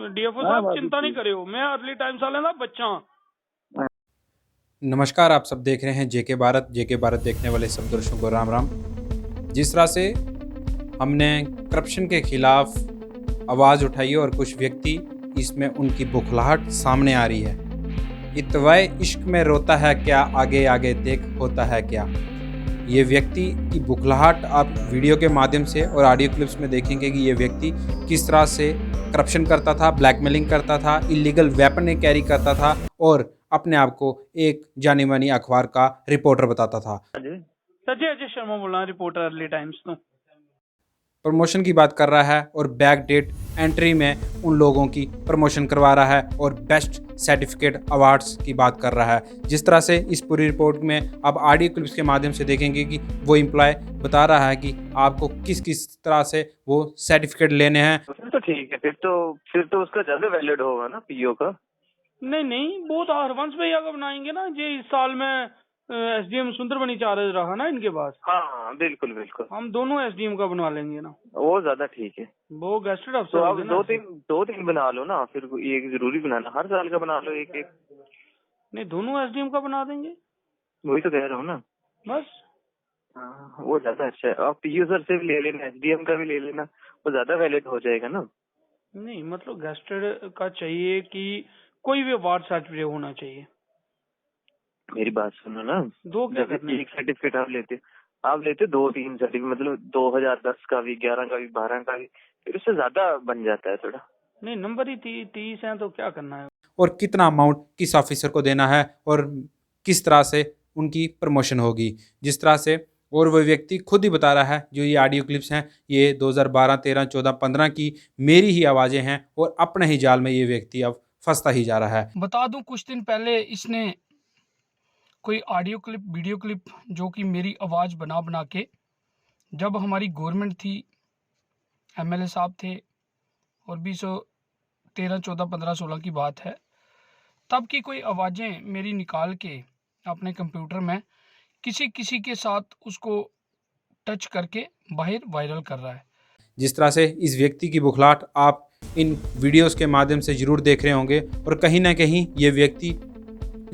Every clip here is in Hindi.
डीएफओ हाँ साहब भाभी चिंता नहीं जी। करियो, मैं अर्ली टाइम साले ना बच्चा। नमस्कार, आप सब देख रहे हैं जेके भारत देखने वाले सब दर्शकों को राम राम। जिस तरह से हमने करप्शन के खिलाफ आवाज़ उठाई है और कुछ व्यक्ति इसमें उनकी बुखलाहट सामने आ रही है। इत्वाए इश्क में रोता है क्या, आगे आगे देख होता है क्या। ये व्यक्ति की बुखलाहट आप वीडियो के माध्यम से और ऑडियो क्लिप्स में देखेंगे कि ये व्यक्ति किस तरह से करप्शन करता था, ब्लैकमेलिंग करता था, इलीगल वेपन कैरी करता था और अपने आप को एक जानी मानी अखबार का रिपोर्टर बताता था। सर अजय शर्मा बोल रहा हूँ, रिपोर्टर अर्ली टाइम्स तो। प्रमोशन की बात कर रहा है और बैक डेट एंट्री में उन लोगों की प्रमोशन करवा रहा है और बेस्ट सर्टिफिकेट अवार्ड्स की बात कर रहा है। जिस तरह से इस पूरी रिपोर्ट में आप ऑडियो क्लिप्स के माध्यम से देखेंगे कि वो एम्प्लॉय बता रहा है कि आपको किस किस तरह से वो सर्टिफिकेट लेने हैं। फिर तो ठीक है, फिर तो उसका ज्यादा वैलिड होगा ना पीओ का। नहीं वो तो हरवंश भैया का बनाएंगे ना, ये इस साल में एसडीएम सुंदरबनी चार्ज रहा ना इनके पास। हाँ बिल्कुल बिल्कुल, हम दोनों एसडीएम का बनवा लेंगे ना, वो ज्यादा ठीक है। वो गेस्टेड तो अफसर आप होंगे ना। दो तीन बना लो ना, फिर एक जरूरी बनाना, हर साल का बना लो एक एक। नहीं दोनों एसडीएम का बना देंगे, वही तो कह रहा हूँ ना। बस। हाँ, वो ज्यादा अच्छा है। आप पीओ सर से भी ले लेना, एसडीएम का भी ले लेना, वो ज्यादा वैलिड हो जाएगा ना। नहीं मतलब गेस्टेड का चाहिए कि कोई भी अवार्ड सर्टिफिकेट होना चाहिए। मेरी बात सुनो ना, दो क्या जैसे करने। एक सर्टिफिकेट आप लेते दो तीन सर्टिफिकेट, मतलब 2010 का भी, 11 का भी, 12 का भी, फिर उससे ज्यादा बन जाता है थोड़ा। नहीं नंबर ही 30 है तो क्या करना है। और कितना अमाउंट किस ऑफिसर को देना है और किस तरह से उनकी प्रमोशन होगी। जिस तरह से और वो व्यक्ति खुद ही बता रहा है, जो ये ऑडियो क्लिप्स हैं ये 2012, 13, 14, 15 की मेरी ही आवाज़ें हैं और अपने ही जाल में ये व्यक्ति अब फंसता ही जा रहा है। बता दूं, कुछ दिन पहले इसने कोई ऑडियो क्लिप, वीडियो क्लिप जो कि मेरी आवाज़ बना बना के, जब हमारी गवर्नमेंट थी, एमएलए साहब थे और 2013, 14, 15, 16 की बात है, तब की कोई आवाज़ें मेरी निकाल के अपने कंप्यूटर में किसी किसी के साथ उसको टच करके बाहर वायरल कर रहा है। जिस तरह से इस व्यक्ति की बुखलाहट आप इन वीडियोस के माध्यम से ज़रूर देख रहे होंगे और कहीं ना कहीं ये व्यक्ति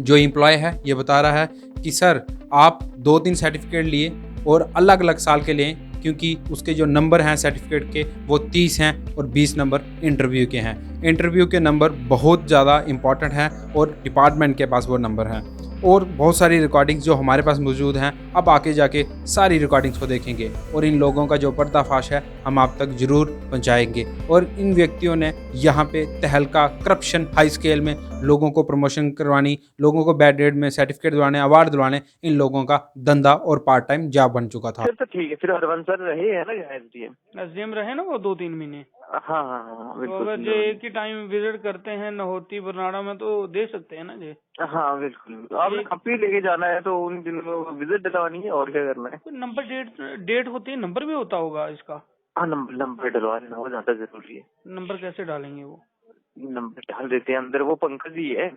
जो एम्प्लॉय है ये बता रहा है कि सर आप 2-3 सर्टिफिकेट लिए और अलग अलग साल के लिए, क्योंकि उसके जो नंबर हैं सर्टिफिकेट के वो 30 हैं और 20 नंबर इंटरव्यू के हैं। इंटरव्यू के नंबर बहुत ज़्यादा इंपॉर्टेंट हैं और डिपार्टमेंट के पास वो नंबर हैं और बहुत सारी रिकॉर्डिंग्स जो हमारे पास मौजूद हैं। अब आके जाके सारी रिकॉर्डिंग्स को देखेंगे और इन लोगों का जो पर्दाफाश है हम आप तक ज़रूर पहुंचाएंगे। और इन व्यक्तियों ने यहाँ पे तहलका, करप्शन हाई स्केल में, लोगों को प्रमोशन करवानी, लोगों को बैड रेट में सर्टिफिकेट दिलवाने, अवार्ड दिलवाने, इन लोगों का धंधा और पार्ट टाइम जॉब बन चुका था। फिर तो ठीक है, फिर हरवंश सर रहे है ना एसडीएम। एसडीएम रहे ना वो 2-3 महीने। हाँ हाँ हाँ तो बिल्कुल। अगर जो एक ही टाइम विजिट करते हैं नहोती बरनाड़ा में तो दे सकते हैं ना जी। हाँ बिल्कुल, आपने कॉपी लेके जाना है तो उन दिनों विजिट दिलवानी है, और क्या करना है। तो नंबर डेट होती है, नंबर भी होता होगा इसका। हाँ, नंबर डलवा लेना, वो ज्यादा जरूरी है। नंबर कैसे डालेंगे वो? नंबर डाल देते हैं अंदर, वो पंकज ही है,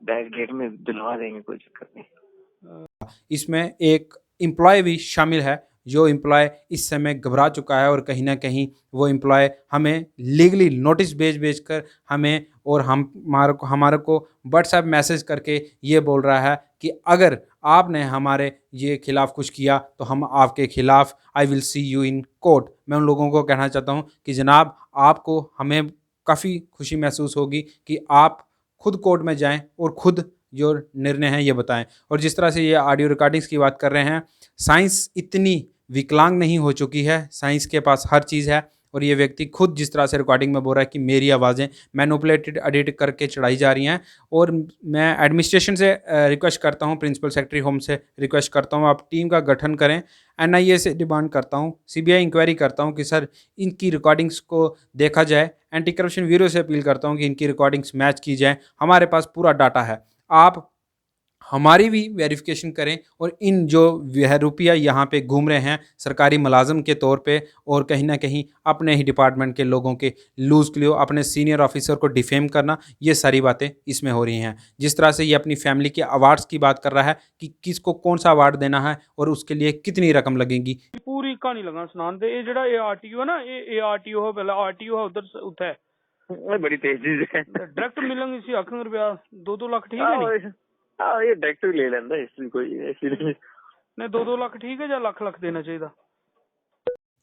बैक डेट में दिलवा देंगे, कोई चक्कर नहीं। इसमें एक एम्प्लॉय भी शामिल है, जो एम्प्लॉय इस समय घबरा चुका है और कहीं ना कहीं वो एम्प्लॉय हमें लीगली नोटिस भेज कर हमें और हमारे को व्हाट्सएप मैसेज करके ये बोल रहा है कि अगर आपने हमारे ये खिलाफ़ कुछ किया तो हम आपके खिलाफ़ I will see you in court. मैं उन लोगों को कहना चाहता हूँ कि जनाब आपको हमें काफ़ी खुशी महसूस होगी कि आप खुद कोर्ट में जाएं और खुद जो निर्णय है ये बताएं। और जिस तरह से ये ऑडियो रिकॉर्डिंग्स की बात कर रहे हैं, साइंस इतनी विकलांग नहीं हो चुकी है, साइंस के पास हर चीज़ है। और ये व्यक्ति खुद जिस तरह से रिकॉर्डिंग में बोल रहा है कि मेरी आवाज़ें मैनिपुलेटेड, एडिट करके चढ़ाई जा रही हैं। और मैं एडमिनिस्ट्रेशन से रिक्वेस्ट करता हूँ, प्रिंसिपल सेक्रेटरी होम से रिक्वेस्ट करता हूँ, आप टीम का गठन करें। एनआईए से डिमांड करता हूँ, सीबीआई इंक्वायरी करता हूँ कि सर इनकी रिकॉर्डिंग्स को देखा जाए। एंटी करप्शन ब्यूरो से अपील करता हूँ कि इनकी रिकॉर्डिंग्स मैच की जाए, हमारे पास पूरा डाटा है। आप हमारी भी वेरिफिकेशन करें और इन जो रुपया यहाँ पे घूम रहे हैं सरकारी मुलाजिम के तौर पे और कहीं ना कहीं अपने ही डिपार्टमेंट के लोगों के लूज क्लियो, अपने सीनियर ऑफिसर को डिफेम करना, ये सारी बातें इसमें हो रही हैं। जिस तरह से ये अपनी फैमिली के अवार्ड्स की बात कर रहा है कि किसको कौन सा अवार्ड देना है और उसके लिए कितनी रकम लगेगी। पूरी कहानी लगा सुनान दे। ये जेड़ा ए आरटीओ है ना, ये आरटीओ है, पहले आरटीओ है उधर उठे बड़ी तेजी से डायरेक्ट मिलेंगे इसी आखिर रुपया 2-2 लाख ठीक है नहीं? हाँ ये डायरेक्ट भी ले लेंदा इसलिए कोई ऐसी नहीं 2-2 लाख ठीक है या लाख देना चाहिए?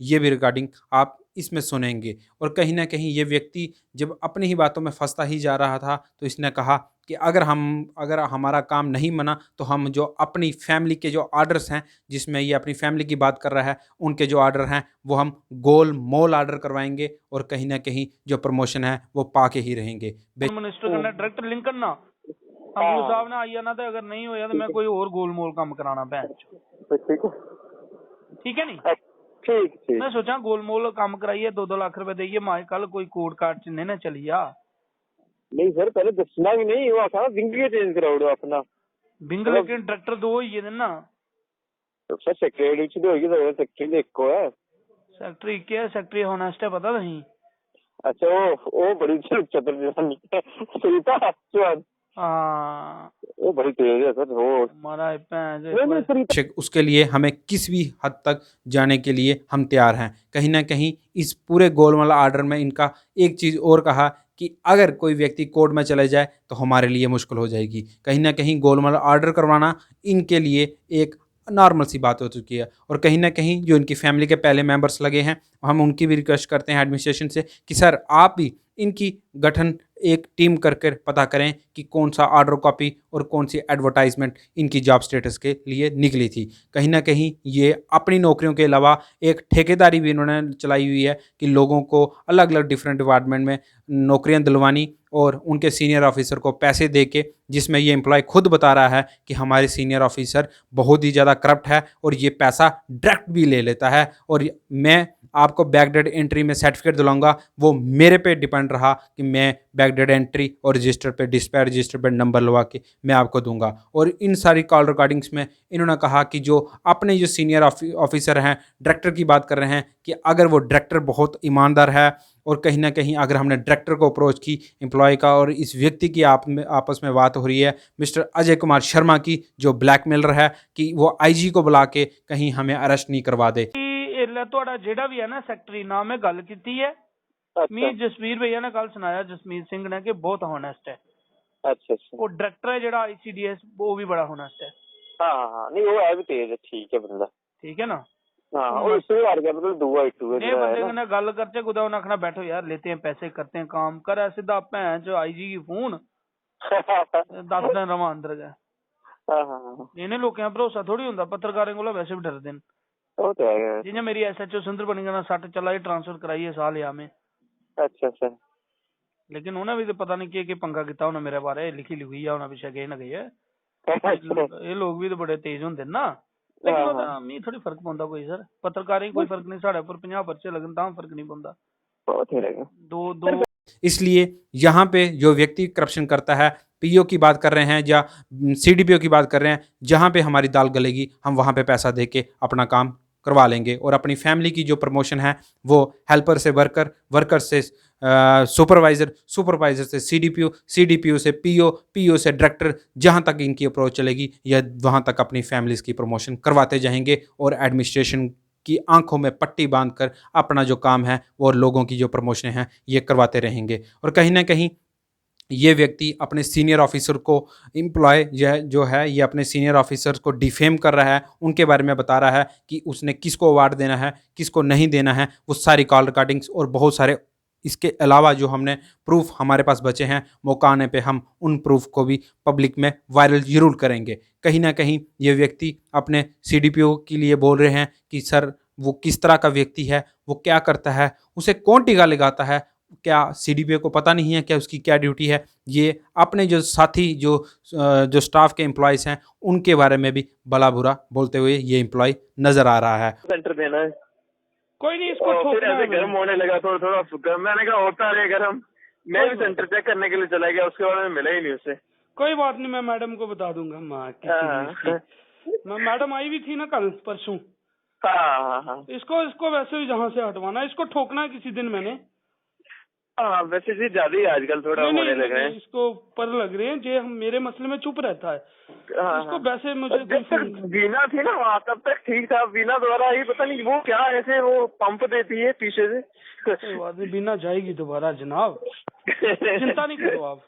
ये भी रिगार्डिंग आप इसमें सुनेंगे। और कहीं न कहीं ये व्यक्ति जब अपनी ही बातों में फँसता ही जा रहा था, तो इसने कहा कि अगर हमारा काम नहीं बना तो हम जो अपनी फैमिली के जो ऑर्डर्स हैं, जिसमें ये अपनी फैमिली की बात कर रहा है, उनके जो ऑर्डर हैं वो हम गोल-मोल ऑर्डर करवाएँगे और कहीं न कहीं जो प्रमोशन है वो पा के ही रहेंगे। मिनिस्टर कन्नै डायरेक्ट लिंक करना अंगू साहब ने आई जाना, तो अगर नहीं होया तो मैं कोई और गोल-मोल काम कराना भैन चो। ठीक है नहीं? ठीक मैं सोचा गोलमोल काम कराइए 2-2 लाख रुपए देइए, माए कल कोई कोर्ट कार्ड च नहीं ना चली जा। नहीं सर पहले दसना भी नहीं, वो आखा बिंग चेंज कराओ अपना बिंग, लेकिन डायरेक्टर दो ही है ना तो सर सेक्रेटरी च होगी तो सेक्रेटरी एक को है। सेक्रेटरी क्या सेक्रेटरी होनेस्ट है पता नहीं? अच्छा वो बड़ी चतुर जनानी है सुनीता चौहान। हाँ वो बड़ी तेज है सर वो हमारा भैन उसके लिए हमें किस भी हद तक जाने के लिए हम तैयार हैं। कहीं न कहीं इस पूरे गोलमाल ऑर्डर में इनका एक चीज़ और कहा कि अगर कोई व्यक्ति कोर्ट में चले जाए तो हमारे लिए मुश्किल हो जाएगी। कहीं न कहीं गोलमाल ऑर्डर करवाना इनके लिए एक नॉर्मल सी बात हो चुकी है। और कहीं न कहीं जो इनकी फैमिली के पहले मेंबर्स लगे हैं, हम उनकी भी रिक्वेस्ट करते हैं एडमिनिस्ट्रेशन से कि सर आप भी इनकी गठन एक टीम कर पता करें कि कौन सा ऑर्डर कॉपी और कौन सी एडवर्टाइजमेंट इनकी जॉब स्टेटस के लिए निकली थी। कहीं न कहीं ये अपनी नौकरियों के अलावा एक ठेकेदारी भी इन्होंने चलाई हुई है कि लोगों को अलग-अलग डिफरेंट डिपार्टमेंट में नौकरियां दिलवानी और उनके सीनियर ऑफिसर को पैसे दे के, जिसमें ये एम्प्लॉय खुद बता रहा है कि हमारे सीनियर ऑफिसर बहुत ही ज़्यादा करप्ट है और ये पैसा डायरेक्ट भी ले लेता है और मैं आपको बैकडेट एंट्री में सर्टिफिकेट दिलाऊंगा, वो मेरे पे डिपेंड रहा कि मैं बैकडेट एंट्री और रजिस्टर पे डिस्पैच रजिस्टर पे नंबर लगा के मैं आपको दूंगा। और इन सारी कॉल रिकॉर्डिंग्स में इन्होंने कहा कि जो अपने जो सीनियर ऑफिसर हैं, डायरेक्टर की बात कर रहे हैं कि अगर वो डायरेक्टर बहुत ईमानदार है और कहीं ना कहीं अगर हमने डायरेक्टर को अप्रोच की एम्प्लॉय का और इस व्यक्ति की आपस में बात हो रही है मिस्टर अजय कुमार शर्मा की, जो ब्लैकमेलर है, कि वो आईजी को बुला के कहीं हमें अरेस्ट नहीं करवा दे। ਤੁਹਾਡਾ ਜਿਹੜਾ ਵੀ ਹੈ ਨਾ ਸੈਕਟਰੀ ਨਾਲ ਮੈਂ ਗੱਲ ਕੀਤੀ ਹੈ, ਮੀ ਜਸਵੀਰ ਭਈਆ ਨੇ ਕੱਲ ਸੁਣਾਇਆ ਜਸਮੀਤ ਸਿੰਘ ਨੇ ਕਿ ਬਹੁਤ ਹੋਨੈਸਟ ਹੈ। ਅੱਛਾ ਅੱਛਾ ਉਹ ਡਾਇਰੈਕਟਰ ਹੈ ਜਿਹੜਾ ਆਈਸੀਡੀਐਸ ਉਹ ਵੀ ਬੜਾ ਹੋਨੈਸਟ ਹੈ। ਹਾਂ ਹਾਂ ਨਹੀਂ ਉਹ ਹੈ ਵੀ ਤੇਜ਼ ਹੈ, ਠੀਕ ਹੈ ਬੰਦਾ, ਠੀਕ ਹੈ ਨਾ। हाँ वो इससे आ गया मतलब दुआ इटू है ये बंदे ने गल करते खुदा उन्हें आखना बैठो यार लेते हैं पैसे करते हैं काम कर ऐसे दा भैन जो आईजी की फोन 10 दिन रवा अंदर गए। इन्हें लोगों का भरोसा थोड़ी होता, पत्रकारों को वैसे भी डरते हैं। जिन्हें मेरी एसएचओ सुंदर बनी ना 60 चला ट्रांसफर कराई है साल या में। अच्छा अच्छा लेकिन उन्हें भी तो पता नहीं कि पंगा किया उन्हें मेरे बारे लिखी लिखी है उन्हें पीछे गई ना गई है। ये लोग भी तो बड़े तेज होंगे ना, लेकिन मी थोड़ी फर्क पौंदा कोई सर, पत्रकारें कोई फर्क नहीं, साढ़े ऊपर 50 पर्चे लगन तां फर्क नहीं पौंदा दो। इसलिए यहाँ पे जो व्यक्ति करप्शन करता है, पीओ की बात कर रहे हैं या सीडीपीओ की बात कर रहे हैं, जहाँ पे हमारी दाल गलेगी हम वहाँ पे पैसा दे के अपना काम करवा लेंगे और अपनी फैमिली की जो प्रमोशन है वो हेल्पर से वर्कर, वर्कर से सुपरवाइज़र, सुपरवाइज़र से सीडीपीओ, सीडीपीओ से पीओ, पीओ से डायरेक्टर, जहाँ तक इनकी अप्रोच चलेगी या वहाँ तक अपनी फैमिलीज़ की प्रमोशन करवाते जाएंगे और एडमिनिस्ट्रेशन की आंखों में पट्टी बांधकर अपना जो काम है वो लोगों की जो प्रमोशन है ये करवाते रहेंगे। और कहीं ना कहीं ये व्यक्ति अपने सीनियर ऑफिसर को एम्प्लॉय जो है ये अपने सीनियर ऑफिसर्स को डिफेम कर रहा है, उनके बारे में बता रहा है कि उसने किसको अवार्ड देना है किसको नहीं देना है, वो सारी कॉल रिकॉर्डिंग्स और बहुत सारे इसके अलावा जो हमने प्रूफ हमारे पास बचे हैं, मौका आने पे हम उन प्रूफ को भी पब्लिक में वायरल ज़रूर करेंगे। कहीं ना कहीं ये व्यक्ति अपने सीडीपीओ के लिए बोल रहे हैं कि सर वो किस तरह का व्यक्ति है, वो क्या करता है, उसे कौन टीका लगाता है, क्या सीडीपीओ को पता नहीं है क्या उसकी क्या ड्यूटी है। ये अपने जो साथी जो स्टाफ के एम्प्लॉयज़ हैं उनके बारे में भी भला बुरा बोलते हुए ये एम्प्लॉय नज़र आ रहा है। सेंटर देना है कोई नहीं, इसको फिर ऐसे गर्म होने लगा थोड़ा थोड़ा, मैंने कहा होता रहे गर्म, मैं भी सेंटर चेक करने के लिए चला गया, उसके बाद में मिला ही नहीं उससे। कोई बात नहीं, मैं मैडम को बता दूंगा। मैडम आई भी थी ना कल परसों। हाँ इसको वैसे भी जहाँ से हटवाना, इसको ठोकना है किसी दिन मैंने। हाँ वैसे भी ज्यादा ही आजकल थोड़ा होने लगा है, इसको पर लग रहे हैं जे हम मेरे मसले में चुप रहता है। इसको वैसे मुझे बीना थी ना वहाँ तब तक ठीक था, बीना दोबारा आई, पता नहीं वो क्या ऐसे वो पंप देती है पीछे से। बीना जाएगी दोबारा जनाब। चिंता नहीं करो आप।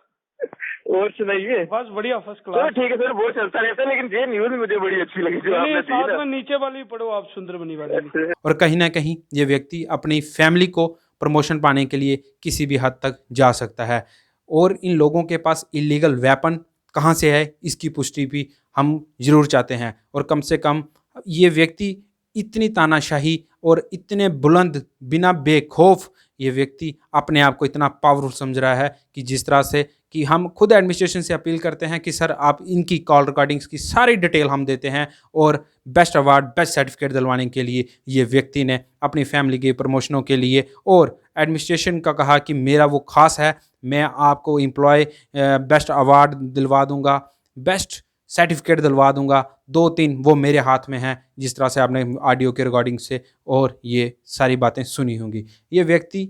और सुनाइए। बस बढ़िया, फर्स्ट चलो क्लास। ठीक है सर, वो चलता रहता है, लेकिन ये न्यूज मुझे बड़ी अच्छी लगी जो आपने दी साथ ना। में नीचे वाली पढ़ो आप, सुंदरबनी वाली भी। और कहीं ना कहीं ये व्यक्ति अपनी फैमिली को प्रमोशन पाने के लिए किसी भी हद तक जा सकता है। और इन लोगों के पास इलीगल वेपन कहाँ से है इसकी पुष्टि भी हम जरूर चाहते हैं। और कम से कम ये व्यक्ति इतनी तानाशाही और इतने बुलंद, बिना बेखौफ ये व्यक्ति अपने आप को इतना पावरफुल समझ रहा है कि जिस तरह से कि हम खुद एडमिनिस्ट्रेशन से अपील करते हैं कि सर आप इनकी कॉल रिकॉर्डिंग्स की सारी डिटेल हम देते हैं, और बेस्ट अवार्ड, बेस्ट सर्टिफिकेट दिलवाने के लिए ये व्यक्ति ने अपनी फैमिली के प्रमोशनों के लिए और एडमिनिस्ट्रेशन का कहा कि मेरा वो खास है, मैं आपको एम्प्लॉय बेस्ट अवार्ड दिलवा दूंगा, बेस्ट सर्टिफिकेट दिलवा दूंगा, 2-3 वो मेरे हाथ में हैं, जिस तरह से आपने ऑडियो के रिकॉर्डिंग से और ये सारी बातें सुनी होंगी। ये व्यक्ति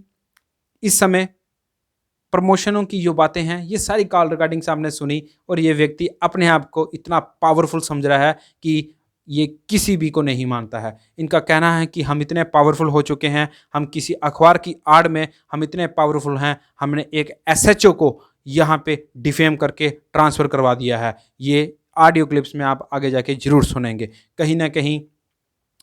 इस समय प्रमोशनों की जो बातें हैं ये सारी कॉल रिकॉर्डिंग से आपने सुनी, और ये व्यक्ति अपने आप को इतना पावरफुल समझ रहा है कि ये किसी भी को नहीं मानता है। इनका कहना है कि हम इतने पावरफुल हो चुके हैं, हम किसी अखबार की आड़ में हम इतने पावरफुल हैं, हमने एक SHO को यहाँ पे डिफेम करके ट्रांसफ़र करवा दिया है। ये ऑडियो क्लिप्स में आप आगे जाके ज़रूर सुनेंगे। कहीं ना कहीं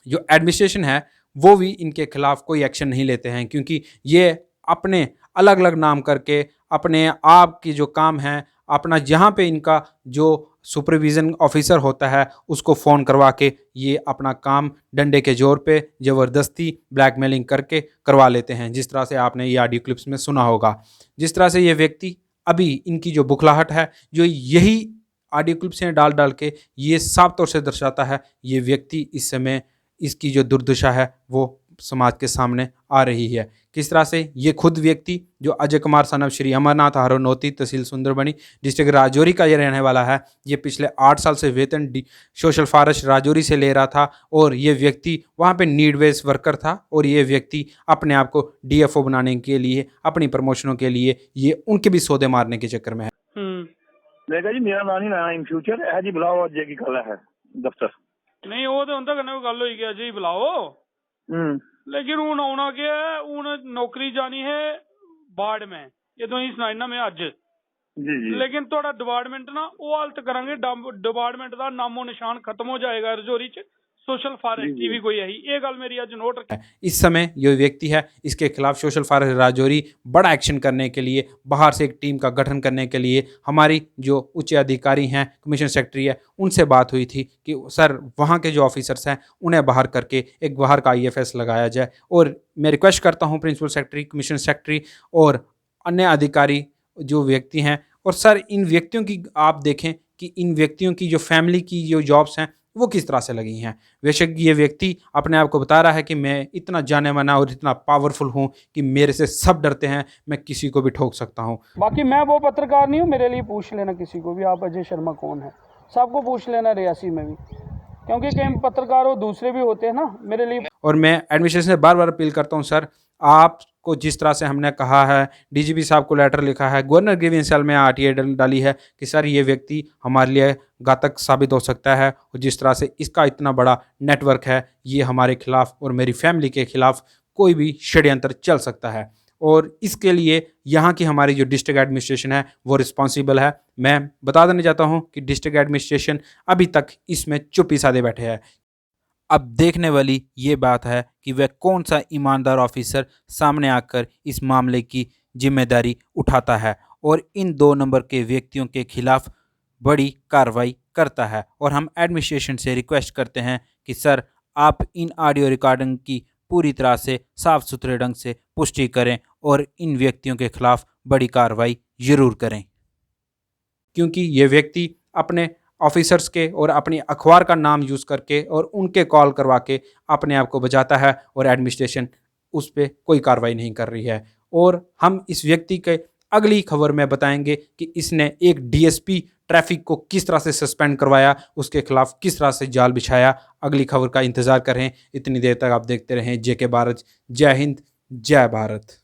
जो एडमिनिस्ट्रेशन है वो भी इनके खिलाफ कोई एक्शन नहीं लेते हैं, क्योंकि ये अपने अलग अलग नाम करके अपने आप की जो काम है, अपना जहाँ पे इनका जो सुपरविज़न ऑफिसर होता है उसको फ़ोन करवा के ये अपना काम डंडे के जोर पे ज़बरदस्ती ब्लैकमेलिंग करके करवा लेते हैं। जिस तरह से आपने ये ऑडियो क्लिप्स में सुना होगा, जिस तरह से ये व्यक्ति अभी इनकी जो बुखलाहट है जो यही ऑडियो क्लिप्स में डाल डाल के ये साफ तौर से दर्शाता है, ये व्यक्ति इस समय इसकी जो दुर्दशा है वो समाज के सामने आ रही है। किस तरह से ये खुद व्यक्ति जो अजय कुमार सन ऑफ श्री अमरनाथ हरोनौती, तहसील सुंदरबनी, डिस्ट्रिक्ट राजौरी का ये रहने वाला है। ये पिछले 8 साल से वेतन सोशल फॉरेस्ट राजौरी से ले रहा था, और ये व्यक्ति वहाँ पे नीड बेस्ड वर्कर था, और ये व्यक्ति अपने आप को DFO बनाने के लिए, अपनी प्रमोशनों के लिए ये उनके भी सौदे मारने के चक्कर में है। जी मेरा नाम ही ना इन फ्यूचर है जी, बुलाओ अजय की कल है दफ्तर नहीं वो तो उनका कन्ने गल होई गया जी बुलाओ, लेकिन हूं आना क्या है, हूं नौकरी जानी है बाड़ में, ये तो ही सुनाई मैं अज जी। लेकिन थोड़ा डिपार्टमेंट ना वो हालत करांगे, डिपार्टमेंट का नामो निशान खत्म हो जाएगा रजौरी च, सोशल फॉरेस्ट की भी कोई है, ये गल मेरी आज नोट रखें। इस समय जो व्यक्ति है इसके खिलाफ सोशल फॉरेस्ट राजौरी बड़ा एक्शन करने के लिए, बाहर से एक टीम का गठन करने के लिए हमारी जो उच्च अधिकारी हैं, कमीशन सेक्रेटरी है, उनसे बात हुई थी कि सर वहाँ के जो ऑफिसर्स हैं उन्हें बाहर करके एक बाहर का IFS लगाया जाए। और मैं रिक्वेस्ट करता हूँ प्रिंसिपल सेक्रेटरी, कमीशन सेक्रेटरी और अन्य अधिकारी जो व्यक्ति हैं, और सर इन व्यक्तियों की आप देखें कि इन व्यक्तियों की जो फैमिली की जो जॉब्स हैं वो किस तरह से लगी हैं। बेशक ये व्यक्ति अपने आप को बता रहा है कि मैं इतना जाने माना और इतना पावरफुल हूँ कि मेरे से सब डरते हैं, मैं किसी को भी ठोक सकता हूँ। बाकी मैं वो पत्रकार नहीं हूँ, मेरे लिए पूछ लेना किसी को भी, आप अजय शर्मा कौन है, सबको पूछ लेना रियासी में भी, क्योंकि कई पत्रकार हो दूसरे भी होते हैं ना मेरे लिए। और मैं एडमिनिस्ट्रेशन से बार बार अपील करता हूँ, सर आपको जिस तरह से हमने कहा है, DGP साहब को लेटर लिखा है, गवर्नर ग्रीवेंस सेल में RTA डाली है कि सर ये व्यक्ति हमारे लिए घातक साबित हो सकता है, और जिस तरह से इसका इतना बड़ा नेटवर्क है, ये हमारे खिलाफ और मेरी फैमिली के खिलाफ कोई भी षड्यंत्र चल सकता है, और इसके लिए यहाँ की हमारी जो डिस्ट्रिक्ट एडमिनिस्ट्रेशन है वो रिस्पॉन्सिबल है। मैं बता देना चाहता हूँ कि डिस्ट्रिक्ट एडमिनिस्ट्रेशन अभी तक इसमें चुप्पी साधे बैठे हैं। अब देखने वाली ये बात है कि वह कौन सा ईमानदार ऑफिसर सामने आकर इस मामले की जिम्मेदारी उठाता है और इन 2 नंबर के व्यक्तियों के खिलाफ बड़ी कार्रवाई करता है। और हम एडमिनिस्ट्रेशन से रिक्वेस्ट करते हैं कि सर आप इन ऑडियो रिकॉर्डिंग की पूरी तरह से साफ सुथरे ढंग से पुष्टि करें और इन व्यक्तियों के खिलाफ बड़ी कार्रवाई जरूर करें, क्योंकि ये व्यक्ति अपने ऑफिसर्स के और अपनी अखबार का नाम यूज़ करके और उनके कॉल करवा के अपने आप को बचाता है, और एडमिनिस्ट्रेशन उस पर कोई कार्रवाई नहीं कर रही है। और हम इस व्यक्ति के अगली खबर में बताएंगे कि इसने एक DSP ट्रैफिक को किस तरह से सस्पेंड करवाया, उसके खिलाफ किस तरह से जाल बिछाया। अगली खबर का इंतज़ार करें। इतनी देर तक आप देखते रहें JK भारत। जय हिंद, जय भारत।